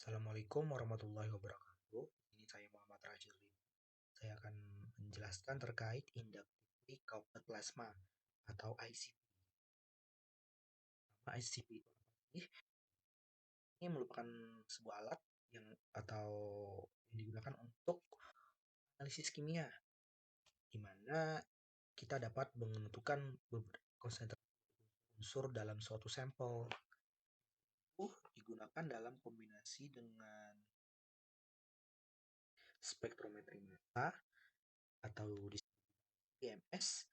Assalamualaikum warahmatullahi wabarakatuh. Ini saya Muhammad Rajili. Saya akan menjelaskan terkait inductively coupled plasma atau ICP. ICP itu apa sih? Ini merupakan sebuah alat yang digunakan untuk analisis kimia, di mana kita dapat menentukan konsentrasi unsur dalam suatu sampel. Itu digunakan dalam kombinasi dengan spektrometri massa atau disebut EMS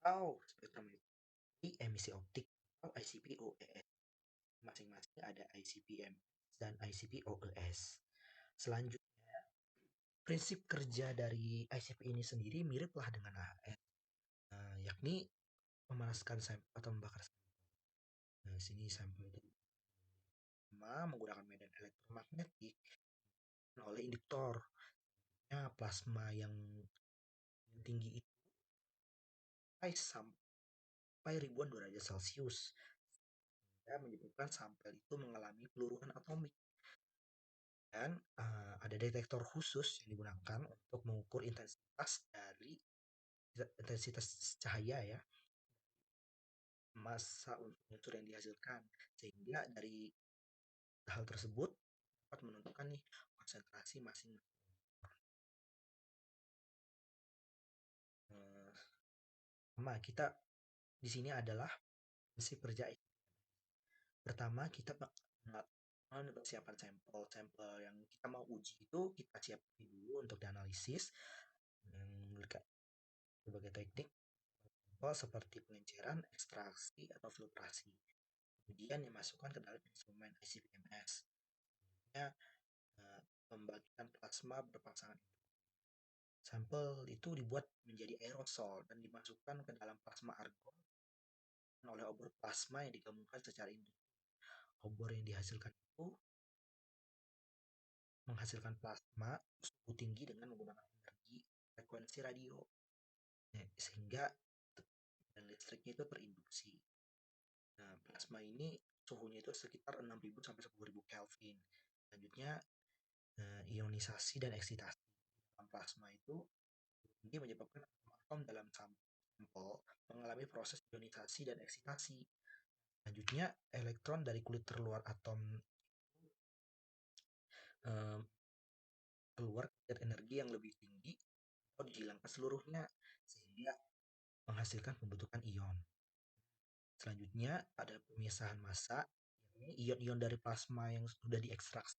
atau spektrometri emisi optik atau ICP-OES. Masing-masing ada ICP-MS dan ICP-OES. Selanjutnya, prinsip kerja dari ICP ini sendiri miriplah dengan AHN, yakni memanaskan sampel atau membakar sampel. Nah, sini sampel itu menggunakan medan elektromagnetik oleh induktor. Plasma yang tinggi itu sampai ribuan derajat Celcius, menyebabkan sampel itu mengalami peluruhan atomik. Dan ada detektor khusus yang digunakan untuk mengukur intensitas cahaya ya, massa unsur yang dihasilkan, sehingga dari hal tersebut dapat menentukan nih konsentrasi masing-masing. Kita di sini adalah prinsip kerja. Pertama, kita persiapan sampel yang kita mau uji itu kita siapkan dulu untuk dianalisis berbagai teknik seperti pengenceran, ekstraksi, atau filtrasi. Kemudian dimasukkan ke dalam instrumen ICP-MS. Pembagian plasma berpasangan. Sampel itu dibuat menjadi aerosol dan dimasukkan ke dalam plasma argon oleh obor plasma yang digabungkan secara induktif. Obor yang dihasilkan itu menghasilkan plasma suhu tinggi dengan menggunakan energi frekuensi radio, sehingga listriknya itu terinduksi. Nah, plasma ini suhunya itu sekitar 6.000 sampai 10.000 Kelvin. Selanjutnya, ionisasi dan eksitasi dalam plasma itu ini menyebabkan atom dalam sampel mengalami proses ionisasi dan eksitasi. Selanjutnya, elektron dari kulit terluar atom keluar dengan energi yang lebih tinggi atau dihilangkan seluruhnya, sehingga menghasilkan pembentukan ion. Selanjutnya ada pemisahan massa, ion-ion dari plasma yang sudah diekstraksi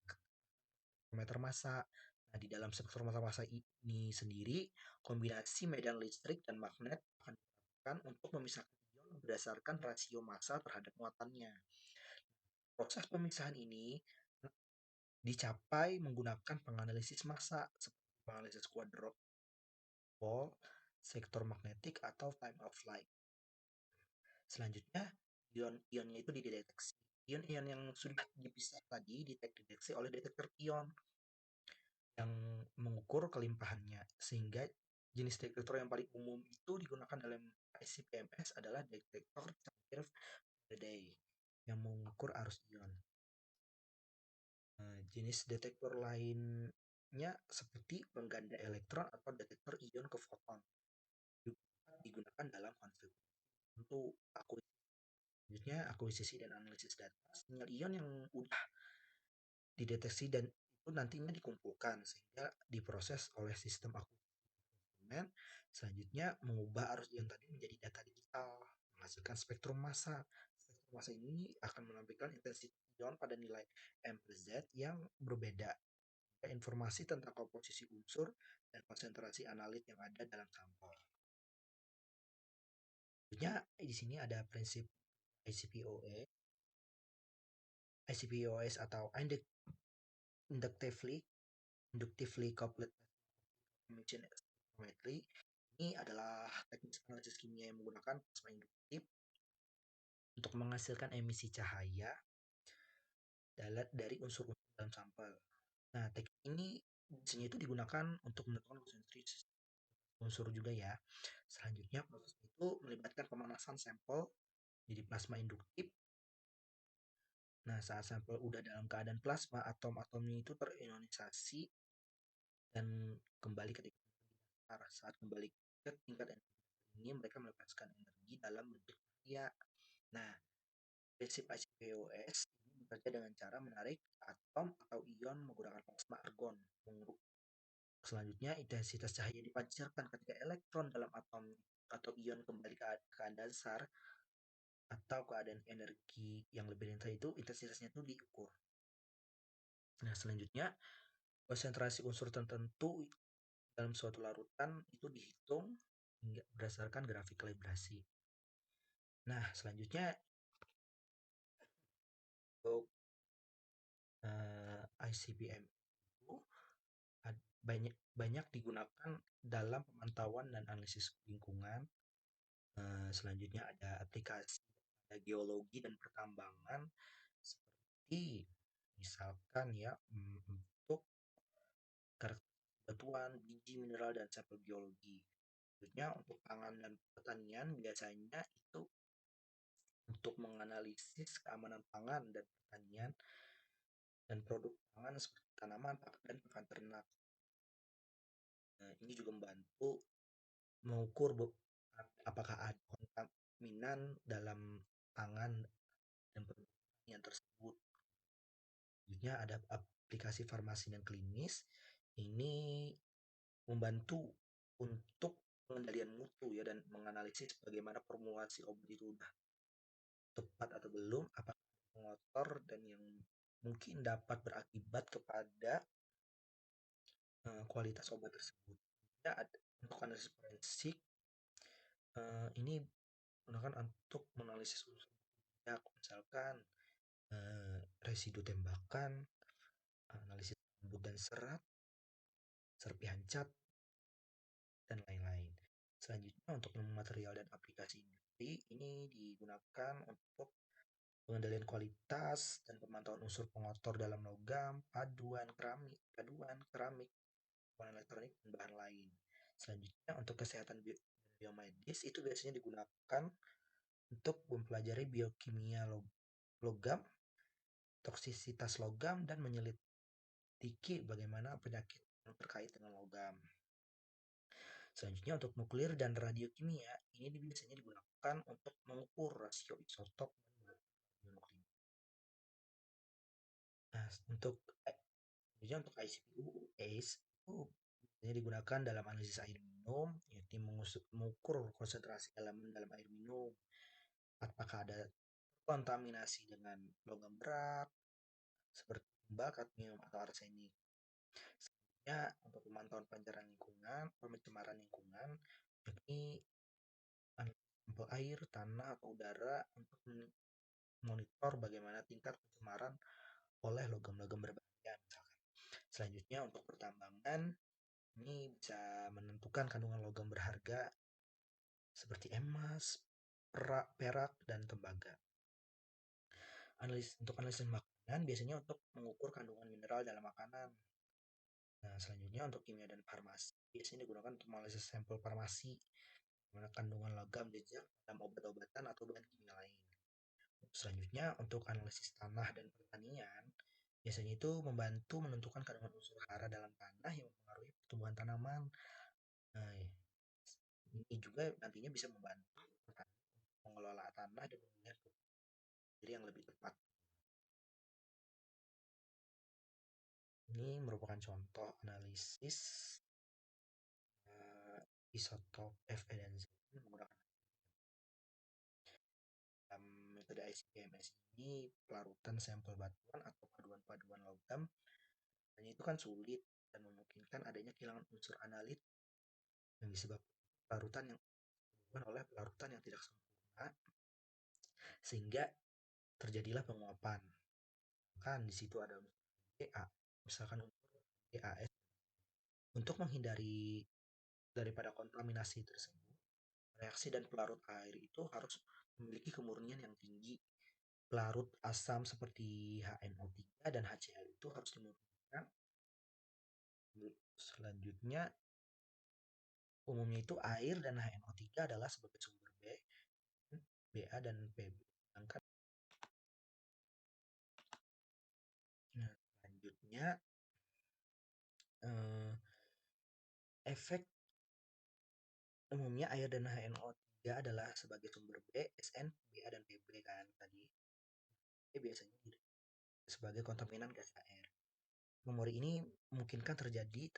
spektrometer massa. Nah, di dalam spektrometer massa ini sendiri, kombinasi medan listrik dan magnet akan digunakan untuk memisahkan ion berdasarkan rasio massa terhadap muatannya. Proses pemisahan ini dicapai menggunakan penganalisis massa seperti penganalisis quadrupole, sektor magnetik, atau time of flight. Selanjutnya, ion-ionnya itu dideteksi. Ion-ion yang sudah dipisah tadi dideteksi oleh detektor ion yang mengukur kelimpahannya, sehingga jenis detektor yang paling umum itu digunakan dalam ICP-MS adalah detektor cair Faraday yang mengukur arus ion. Jenis detektor lainnya seperti pengganda elektron atau detektor ion ke foton digunakan dalam konfigurasi untuk akuisisi dan analisis data. Sinyal ion yang udah dideteksi dan itu nantinya dikumpulkan sehingga diproses oleh sistem instrumen. Selanjutnya mengubah arus ion tadi menjadi data digital, menghasilkan spektrum massa. Spektrum massa ini akan menampilkan intensitas ion pada nilai M per Z yang berbeda. Informasi tentang komposisi unsur dan konsentrasi analit yang ada dalam sampel. Selanjutnya di sini ada prinsip ICP-OES. ICP-OES atau inductively coupled emission spectrometry ini adalah teknik analisis kimia yang menggunakan plasma induktif untuk menghasilkan emisi cahaya dari unsur-unsur dalam sampel. Nah, teknik ini biasanya itu digunakan untuk menentukan konsentrasi unsur juga ya. Selanjutnya proses itu melibatkan pemanasan sampel jadi plasma induktif Nah, saat sampel udah dalam keadaan plasma, atom-atomnya itu terionisasi dan kembali ke tingkat arah. Saat kembali ke tingkat energi ini, mereka melepaskan energi dalam bentuk cahaya. Nah, prinsip ICPOS ini bekerja dengan cara menarik atom atau ion menggunakan plasma argon. Selanjutnya, intensitas cahaya dipancarkan ketika elektron dalam atom atau ion kembali ke keadaan dasar atau keadaan energi yang lebih rendah, itu intensitasnya itu diukur. Nah, selanjutnya konsentrasi unsur tertentu dalam suatu larutan itu dihitung hingga berdasarkan grafik kalibrasi. Nah, selanjutnya untuk ICBM itu banyak banyak digunakan dalam pemantauan dan analisis lingkungan. Selanjutnya ada aplikasi, ada geologi dan pertambangan, seperti misalkan ya, untuk karakteristik batuan, biji mineral dan sampel biologi. Selanjutnya untuk pangan dan pertanian biasanya itu untuk menganalisis keamanan pangan dan pertanian dan produk pangan seperti tanaman dan pakan ternak. Nah, ini juga membantu mengukur apakah ada kontaminan dalam pangan dan produk pertanian tersebut. Selanjutnya ada aplikasi farmasi dan klinis. Ini membantu untuk pengendalian mutu ya, dan menganalisis bagaimana formulasi obat itu udah tepat atau belum, apakah mengotor dan yang mungkin dapat berakibat kepada kualitas obat tersebut. Ya, untuk analisis forensik ini gunakan untuk menganalisis unsur minyak, misalkan residu tembakan, analisis lembut dan serat, serpihan cat, dan lain-lain. Selanjutnya untuk ilmu material dan aplikasi industri ini digunakan untuk pengendalian kualitas dan pemantauan unsur pengotor dalam logam, paduan keramik, bahan elektronik, dan bahan lain. Selanjutnya untuk kesehatan biomedis itu biasanya digunakan untuk mempelajari biokimia logam, toksisitas logam, dan menyelidiki bagaimana penyakit yang terkait dengan logam. Selanjutnya untuk nuklir dan radiokimia, ini biasanya digunakan untuk mengukur rasio isotop dan nuklir. Nah, untuk ICPU ACE itu biasanya digunakan dalam analisis air minum, yaitu mengukur konsentrasi elemen dalam air minum, apakah ada kontaminasi dengan logam berat seperti limbah, kadmium, atau arsenik. Selanjutnya untuk pemantauan pencemaran lingkungan, yakni sampel air, tanah, atau udara untuk monitor bagaimana tingkat pencemaran oleh logam-logam berbahaya misalkan. Selanjutnya untuk pertambangan, ini bisa menentukan kandungan logam berharga seperti emas, perak, dan tembaga. Untuk analisis makanan biasanya untuk mengukur kandungan mineral dalam makanan. Nah, selanjutnya untuk kimia dan farmasi biasanya digunakan untuk menganalisis sampel farmasi, mana kandungan logam jejak dalam obat-obatan atau bahan kimia lain. Selanjutnya untuk analisis tanah dan pertanian, biasanya itu membantu menentukan kandungan unsur hara dalam tanah yang mempengaruhi pertumbuhan tanaman. Nah, ini juga nantinya bisa membantu mengelola tanah dan memilih yang lebih tepat. Ini merupakan contoh analisis isotop Fe dan Z menggunakan dalam metode ICP-MS ini. Pelarutan sampel batuan atau paduan-paduan logam hanya itu kan sulit dan memungkinkan adanya kehilangan unsur analit yang disebabkan pelarutan yang disebabkan oleh pelarutan yang tidak sempurna, sehingga terjadilah penguapan. Kan di situ ada unsur Ga, misalkan unsur GAS. Untuk menghindari daripada kontaminasi tersebut, reaksi dan pelarut air itu harus memiliki kemurnian yang tinggi. Pelarut asam seperti HNO3 dan HCl itu harus dimurnikan. Selanjutnya, umumnya itu air dan HNO3 adalah sebagai sumber Ba dan Pb. Sedangkan eh, efek umumnya air dan HNO3 adalah sebagai sumber B, SN, Ba, dan Pb kan tadi. Biasanya sebagai kontaminan gas air. Memori ini memungkinkan terjadi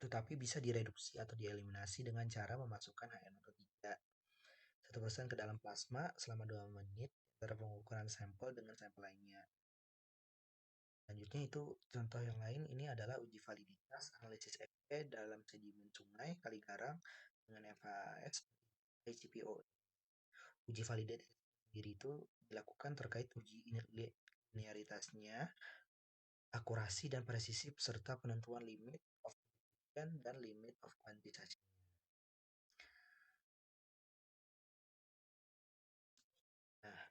tetapi bisa direduksi atau dieliminasi dengan cara memasukkan HNO3 1% ke dalam plasma selama 2 menit antara pengukuran sampel dengan sampel lainnya. Selanjutnya itu contoh yang lain ini adalah uji validitas analisis Fe dalam sedimen sungai, kali garang dengan FAS HCPO. Uji validitas sendiri itu dilakukan terkait uji linearitasnya, akurasi dan presisi serta penentuan limit of dan limit of kuantitasnya. Nah,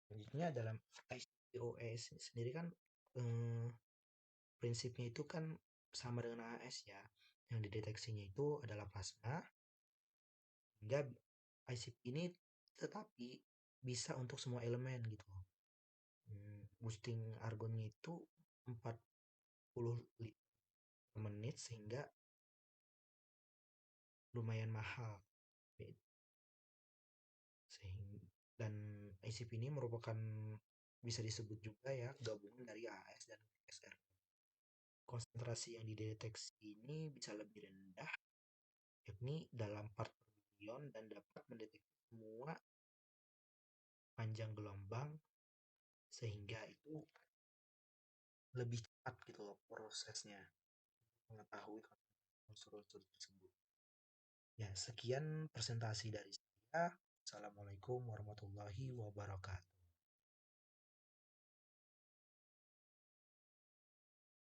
selanjutnya dalam ICOS sendiri kan prinsipnya itu kan sama dengan AS ya. Yang dideteksinya itu adalah plasma, hingga ICP ini tetapi bisa untuk semua elemen gitu. Boosting argonnya itu 40 liter per menit sehingga lumayan mahal. Dan ICP ini merupakan bisa disebut juga ya gabungan dari AS dan SR. Konsentrasi yang dideteksi ini bisa lebih rendah, yakni dalam part per milion dan dapat mendeteksi semua panjang gelombang sehingga itu lebih cepat gitu loh prosesnya mengetahui unsur-unsur tersebut. Ya, sekian presentasi dari saya. Assalamualaikum warahmatullahi wabarakatuh.